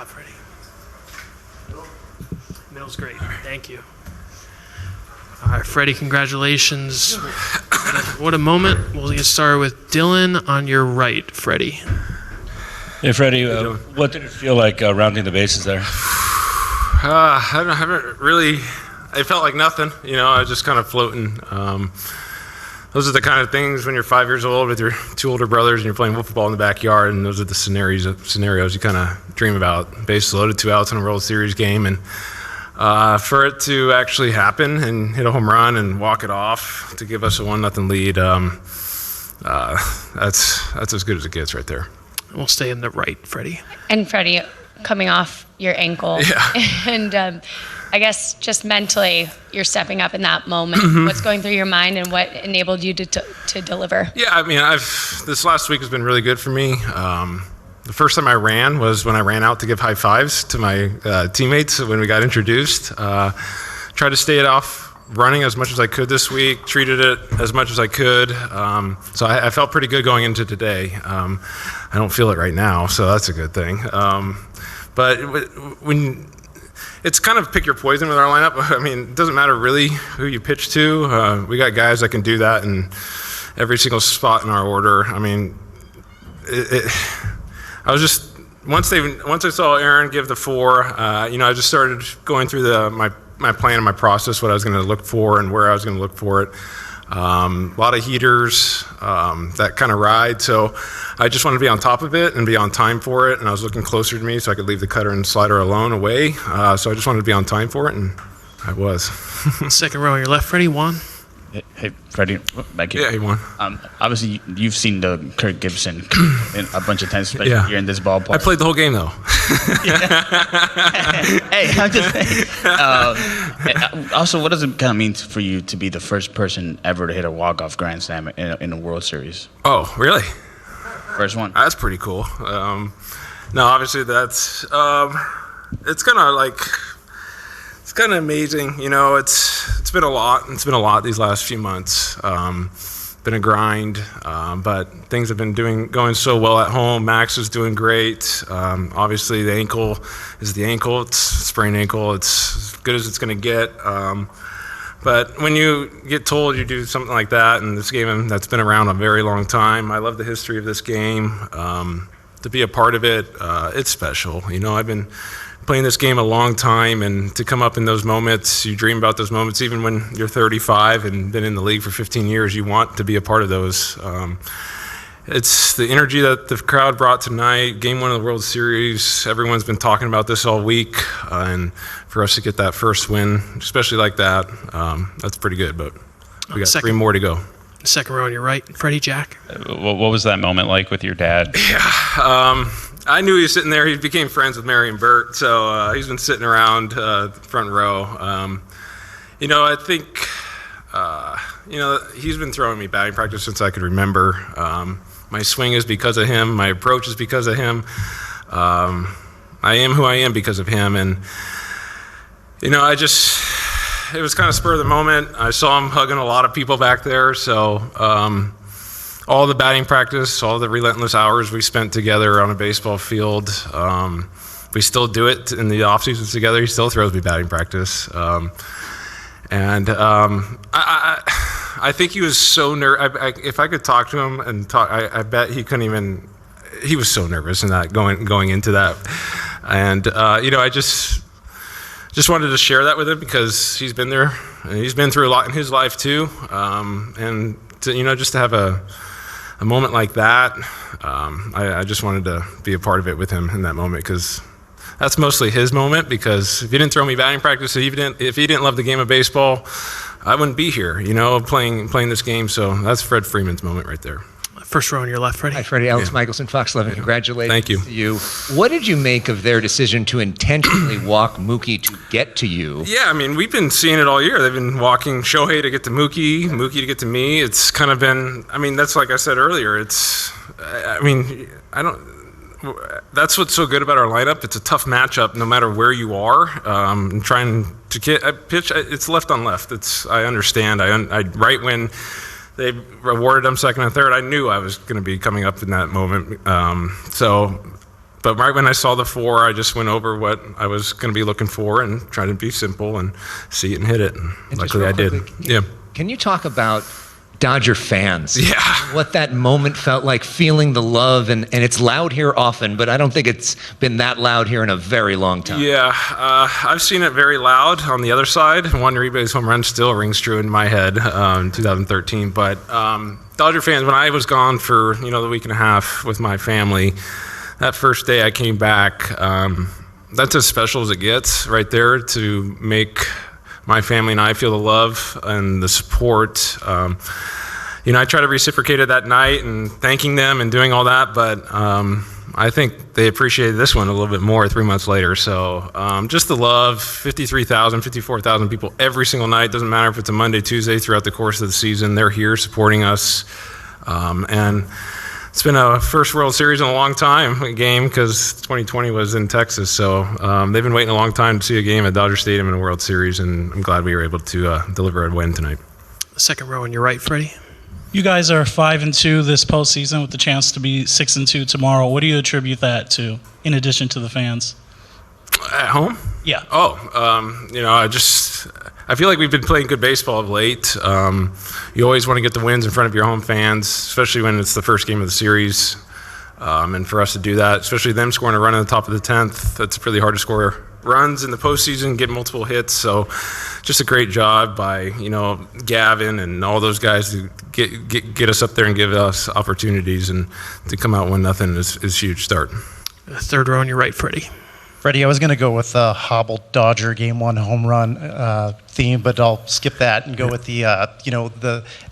job, Freddie. Middle's great. Thank you. All right, Freddie, congratulations. What a moment. We'll get started with Dylan on your right, Freddie. Hey, Freddie, what did it feel like rounding the bases there? I haven't really. It felt like nothing. I was just kind of floating. Those are the kind of things when you're 5 years old with your two older brothers and you're playing football in the backyard, and those are the scenarios you kind of dream about. Bases loaded, 2 outs in a World Series game, and for it to actually happen and hit a home run and walk it off to give us a 1-0 lead, that's as good as it gets right there. We'll stay in the right, Freddie. And Freddie, coming off your ankle, and I guess just mentally, you're stepping up in that moment. Mm-hmm. What's going through your mind, and what enabled you to deliver? Yeah, I mean, this last week has been really good for me. The first time I ran was when I ran out to give high fives to my teammates when we got introduced. Tried to stay it off running as much as I could this week, treated it as much as I could. So I felt pretty good going into today. I don't feel it right now, so that's a good thing. But when it's kind of pick your poison with our lineup. I mean, it doesn't matter really who you pitch to. We got guys that can do that in every single spot in our order. I mean, I was just once I saw Aaron give the 4, I just started going through my plan and my process, what I was going to look for and where I was going to look for it. A lot of heaters, that kind of ride. So I just wanted to be on top of it and be on time for it. And I was looking closer to me so I could leave the cutter and slider alone away. So I just wanted to be on time for it, and I was. Second row on your left, Freddie. Juan. Hey, Freddie, thank you. Yeah, hey, Juan. Obviously, you've seen the Kirk Gibson in a bunch of times, especially here in this ballpark. I played the whole game, though. Hey, I'm just saying. Also, what does it kind of mean for you to be the first person ever to hit a walk-off grand slam in a World Series? Oh, really? First one. That's pretty cool. No, obviously that's it's kind of amazing. It's been a lot. It's been a lot these last few months. Been a grind, but things have been going so well at home. Max is doing great. Obviously, the ankle is the ankle. It's a sprained ankle. It's as good as it's going to get. But when you get told you do something like that, and this game that's been around a very long time, I love the history of this game. To be a part of it, it's special. I've been playing this game a long time, and to come up in those moments, you dream about those moments. Even when you're 35 and been in the league for 15 years, you want to be a part of those. It's the energy that the crowd brought tonight, Game 1 of the World Series. Everyone's been talking about this all week, and for us to get that first win, especially like that, that's pretty good, but we got 3 more to go. Second row on your right, Freddie. Jack. What was that moment like with your dad? Yeah, I knew he was sitting there. He became friends with Mary and Bert, so he's been sitting around front row. I think, he's been throwing me batting practice since I could remember. My swing is because of him. My approach is because of him. I am who I am because of him. And, it was kind of spur of the moment. I saw him hugging a lot of people back there, so all the batting practice, all the relentless hours we spent together on a baseball field, we still do it in the off seasons together. He still throws me batting practice. I think he was so nervous. If I could talk to him and talk, I bet he couldn't even. He was so nervous in that going into that, and I just wanted to share that with him because he's been there and he's been through a lot in his life too, and to, just to have a moment like that, I just wanted to be a part of it with him in that moment because that's mostly his moment. Because if he didn't throw me batting practice, if he didn't love the game of baseball, I wouldn't be here, playing this game. So that's Fred Freeman's moment right there. First row on your left, Freddie. Hi, Freddie. Alex Michaelson, Fox 11. Congratulations Thank you. to you. What did you make of their decision to intentionally walk Mookie to get to you? Yeah, I mean, we've been seeing it all year. They've been walking Shohei to get to Mookie to get to me. It's kind of been, that's like I said earlier. That's what's so good about our lineup. It's a tough matchup no matter where you are. Trying to pitch, it's left on left. I understand. Right when they rewarded him second and third, I knew I was going to be coming up in that moment. So But right when I saw the 4, I just went over what I was going to be looking for and tried to be simple and see it and hit it. And luckily I did. Yeah. Can you talk about Dodger fans? Yeah. What that moment felt like, feeling the love, and it's loud here often, but I don't think it's been that loud here in a very long time. Yeah, I've seen it very loud on the other side. Juan Uribe's home run still rings true in my head in 2013. But Dodger fans, when I was gone for the week and a half with my family, that first day I came back, that's as special as it gets right there, to make my family and I feel the love and the support. I try to reciprocate it that night and thanking them and doing all that, but I think they appreciated this one a little bit more 3 months later. So just the love, 53,000, 54,000 people every single night. Doesn't matter if it's a Monday, Tuesday, throughout the course of the season. They're here supporting us. And it's been a first World Series in a long time game, because 2020 was in Texas. So they've been waiting a long time to see a game at Dodger Stadium in a World Series, and I'm glad we were able to deliver a win tonight. The second row on your right, Freddie. You guys are 5-2 this postseason with the chance to be 6-2 tomorrow. What do you attribute that to, in addition to the fans? At home? Yeah. I feel like we've been playing good baseball of late. You always want to get the wins in front of your home fans, especially when it's the first game of the series. And for us to do that, especially them scoring a run in the top of the 10th, that's really hard to score runs in the postseason, get multiple hits. So just a great job by, Gavin and all those guys to get us up there and give us opportunities, and to come out 1-0 is a huge start. The third row on your right, Freddie. Freddie, I was going to go with the hobbled Dodger Game 1 home run theme, but I'll skip that and go with the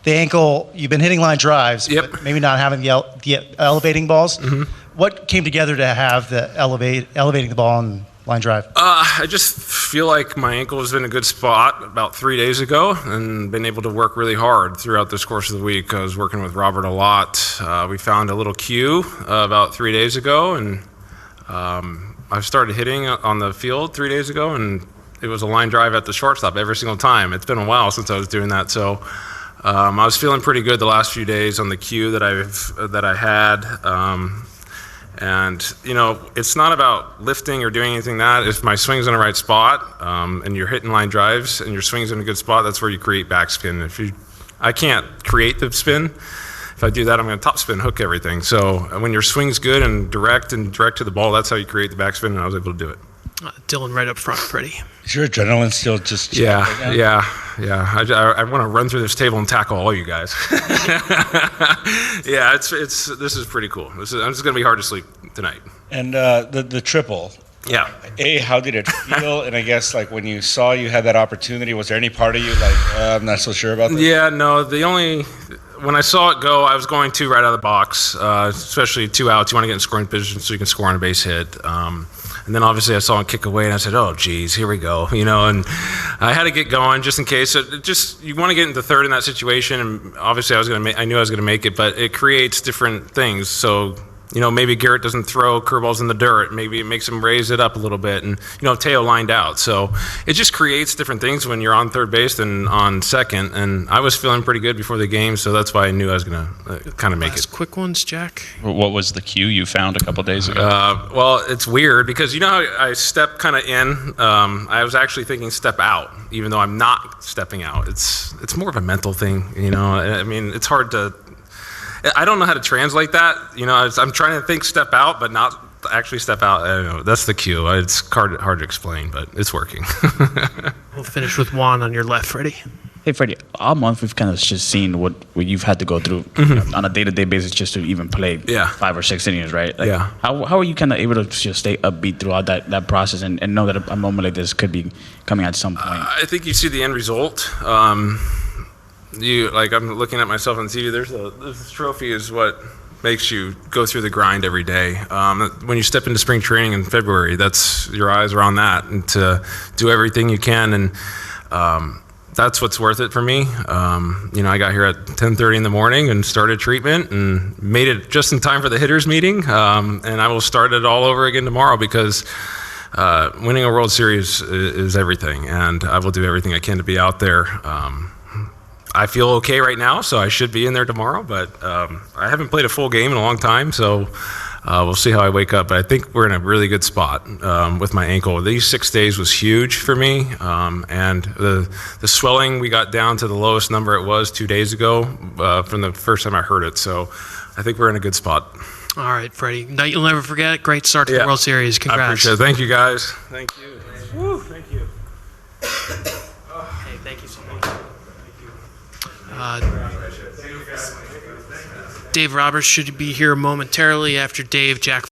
ankle. You've been hitting line drives, Yep. but maybe not having the elevating balls. Mm-hmm. What came together to have the elevating the ball and line drive? I just feel like my ankle was in a good spot about 3 days ago, and been able to work really hard throughout this course of the week. I was working with Robert a lot. We found a little cue about 3 days ago, and I started hitting on the field 3 days ago, and it was a line drive at the shortstop every single time. It's been a while since I was doing that, so I was feeling pretty good the last few days on the cue that I had. And it's not about lifting or doing anything. That if my swing's in the right spot, and you're hitting line drives and your swing's in a good spot, that's where you create backspin. I can't create the spin. If I do that, I'm going to topspin, hook everything. So when your swing's good and direct to the ball, that's how you create the backspin, and I was able to do it. Dylan right up front, Freddie. Is your adrenaline still just Yeah. I want to run through this table and tackle all you guys. Yeah, this is pretty cool. I'm just going to be hard to sleep tonight. And the triple. Yeah. How did it feel? And I guess when you saw you had that opportunity, was there any part of you I'm not so sure about this? Yeah, no. When I saw it go, I was going 2 right out of the box, especially 2 outs. You want to get in scoring position so you can score on a base hit. And then obviously I saw him kick away, and I said, "Oh, geez, here we go." And I had to get going just in case. You want to get into third in that situation, and obviously I knew I was going to make it, but it creates different things. So maybe Garrett doesn't throw curveballs in the dirt. Maybe it makes him raise it up a little bit. And, Teo lined out. So it just creates different things when you're on third base than on second. And I was feeling pretty good before the game, so that's why I knew I was going to kind of make Last it. quick ones, Jack. What was the cue you found a couple days ago? Well, it's weird because how I step kind of in. I was actually thinking step out, even though I'm not stepping out. It's more of a mental thing, I mean, it's hard to... I don't know how to translate that. I'm trying to think step out, but not actually step out. I don't know. That's the cue. It's hard to explain, but it's working. We'll finish with Juan on your left, Freddie. Hey, Freddie, all month we've kind of just seen what you've had to go through on a day-to-day basis just to even play 5 or 6 innings, right? Yeah. How are you kind of able to just stay upbeat throughout that process and know that a moment like this could be coming at some point? I think you see the end result. I'm looking at myself on TV. This trophy is what makes you go through the grind every day. When you step into spring training in February, your eyes are on that, and to do everything you can, and that's what's worth it for me. I got here at 10:30 in the morning and started treatment and made it just in time for the hitters meeting, and I will start it all over again tomorrow because winning a World Series is everything, and I will do everything I can to be out there. I feel okay right now, so I should be in there tomorrow, but I haven't played a full game in a long time, so we'll see how I wake up. But I think we're in a really good spot with my ankle. These 6 days was huge for me, and the swelling, we got down to the lowest number it was 2 days ago from the first time I heard it. So I think we're in a good spot. All right, Freddie. Night you'll never forget. Great start to the World Series. Congrats. I appreciate it. Thank you, guys. Thank you. Woo, thank you. Hey, thank you so much. Dave Roberts should be here momentarily. After Dave, Jack